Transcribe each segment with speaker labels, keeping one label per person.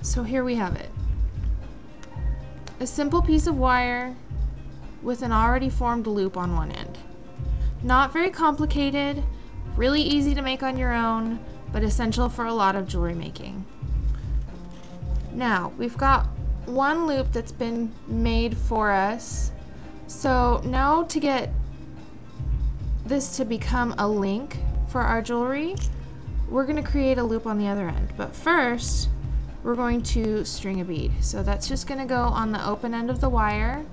Speaker 1: So here we have it. A simple piece of wire with an already formed loop on one end. Not very complicated, really easy to make on your own, but essential for a lot of jewelry making. Now, we've got one loop that's been made for us. So now to get this to become a link for our jewelry, we're going to create a loop on the other end. But first, we're going to string a bead. So that's just going to go on the open end of the wire.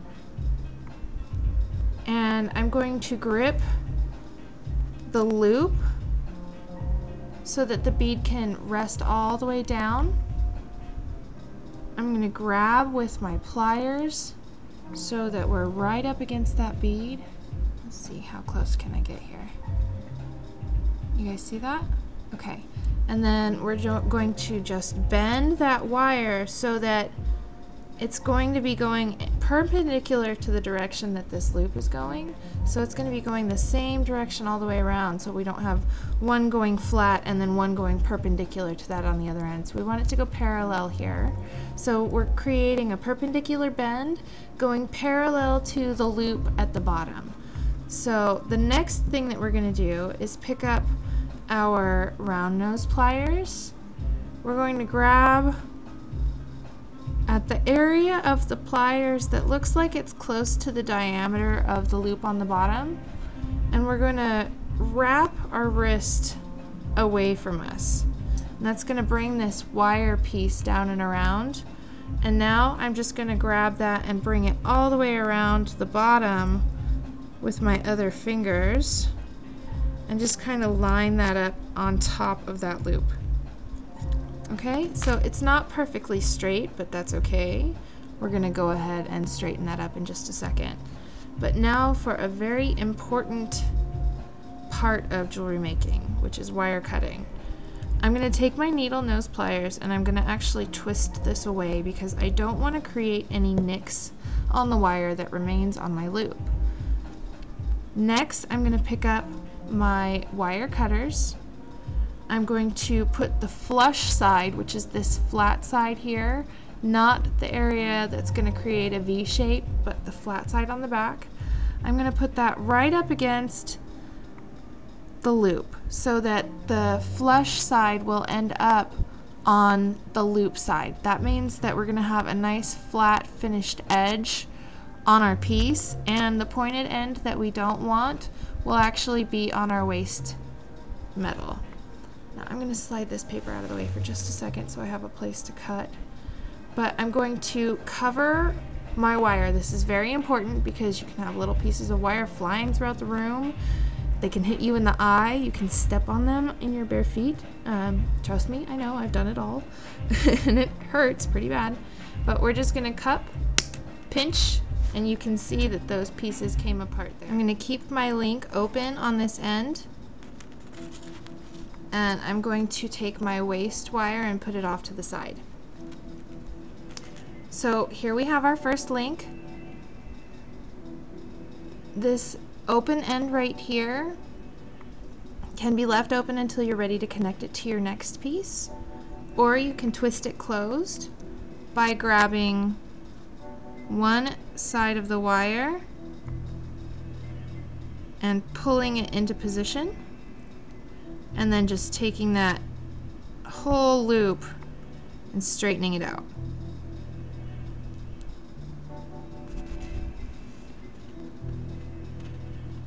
Speaker 1: And I'm going to grip the loop so that the bead can rest all the way down. I'm going to grab with my pliers so that we're right up against that bead. Let's see, how close can I get here? You guys see that? Okay. And then we're going to just bend that wire so that it's going to be going perpendicular to the direction that this loop is going. So it's going to be going the same direction all the way around, so we don't have one going flat and then one going perpendicular to that on the other end. So we want it to go parallel here. So we're creating a perpendicular bend going parallel to the loop at the bottom. So the next thing that we're going to do is pick up our round nose pliers. We're going to grab at the area of the pliers that looks like it's close to the diameter of the loop on the bottom, and we're going to wrap our wrist away from us. And that's going to bring this wire piece down and around. And now I'm just going to grab that and bring it all the way around the bottom with my other fingers and just kind of line that up on top of that loop. Okay, so it's not perfectly straight, but that's okay. We're going to go ahead and straighten that up in just a second. But now for a very important part of jewelry making, which is wire cutting. I'm going to take my needle nose pliers and I'm going to actually twist this away because I don't want to create any nicks on the wire that remains on my loop. Next, I'm going to pick up my wire cutters. I'm going to put the flush side, which is this flat side here, not the area that's going to create a V shape, but the flat side on the back. I'm going to put that right up against the loop so that the flush side will end up on the loop side. That means that we're going to have a nice flat finished edge on our piece, and the pointed end that we don't want will actually be on our waist metal. Now I'm going to slide this paper out of the way for just a second so I have a place to cut. But I'm going to cover my wire. This is very important because you can have little pieces of wire flying throughout the room. They can hit you in the eye. You can step on them in your bare feet. Trust me, I know, I've done it all. And it hurts pretty bad. But we're just going to cup, pinch, and you can see that those pieces came apart there. I'm going to keep my link open on this end. And I'm going to take my waist wire and put it off to the side. So here we have our first link. This open end right here can be left open until you're ready to connect it to your next piece, or you can twist it closed by grabbing one side of the wire and pulling it into position, and then just taking that whole loop and straightening it out.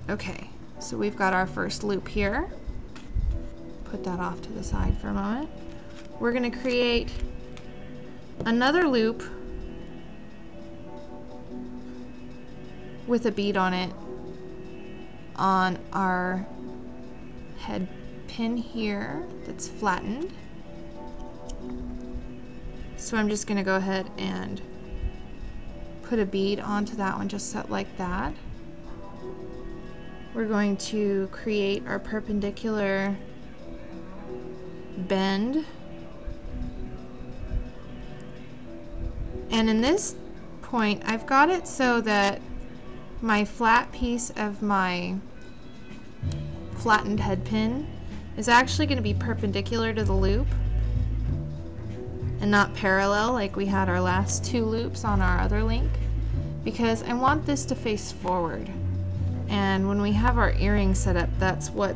Speaker 1: Okay, so we've got our first loop here. Put that off to the side for a moment. We're going to create another loop with a bead on it on our head pin here that's flattened. So I'm just going to go ahead and put a bead onto that one just set like that. We're going to create our perpendicular bend. And in this point, I've got it so that my flat piece of my flattened head pin is actually going to be perpendicular to the loop. and not parallel like we had our last 2 loops on our other link, because I want this to face forward. And when we have our earring set up, that's what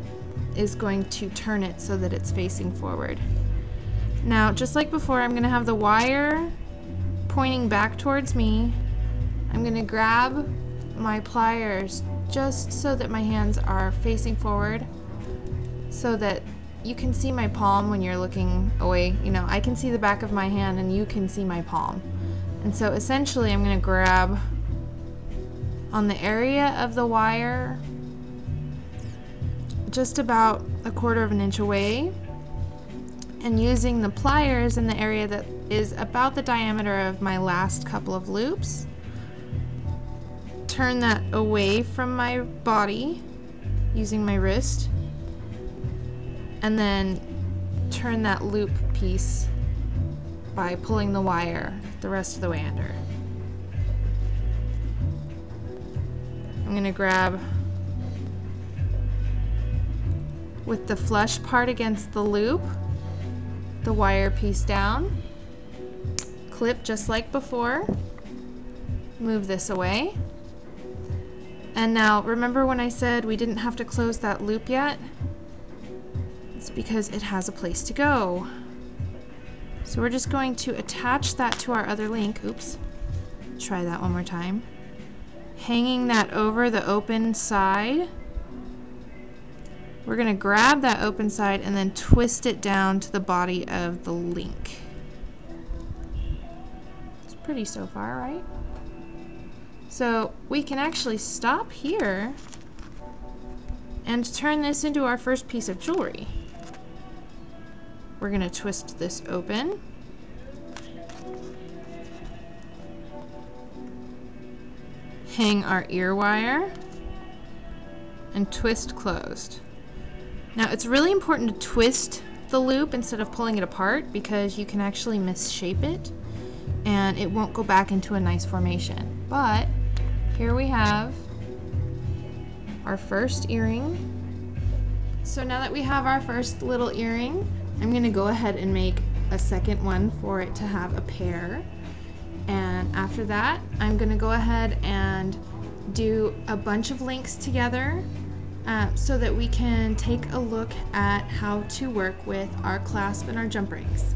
Speaker 1: is going to turn it so that it's facing forward. Now, just like before, I'm going to have the wire pointing back towards me. I'm going to grab my pliers just so that my hands are facing forward, so that you can see my palm when you're looking away. You know, I can see the back of my hand and you can see my palm. And so essentially I'm going to grab on the area of the wire just about 1/4 of an inch away, and using the pliers in the area that is about the diameter of my last couple of loops, turn that away from my body using my wrist, and then turn that loop piece by pulling the wire the rest of the way under. I'm going to grab with the flush part against the loop, the wire piece down, clip just like before, move this away. And now remember when I said we didn't have to close that loop yet? It's because it has a place to go. So we're just going to attach that to our other link. Oops, try that one more time. Hanging that over the open side. We're going to grab that open side and then twist it down to the body of the link. It's pretty so far, right? So we can actually stop here and turn this into our first piece of jewelry. We're going to twist this open. Hang our ear wire and twist closed. Now it's really important to twist the loop instead of pulling it apart, because you can actually misshape it and it won't go back into a nice formation. But here we have our first earring. So now that we have our first little earring, I'm going to go ahead and make a second one for it to have a pair. And after that, I'm going to go ahead and do a bunch of links together so that we can take a look at how to work with our clasp and our jump rings.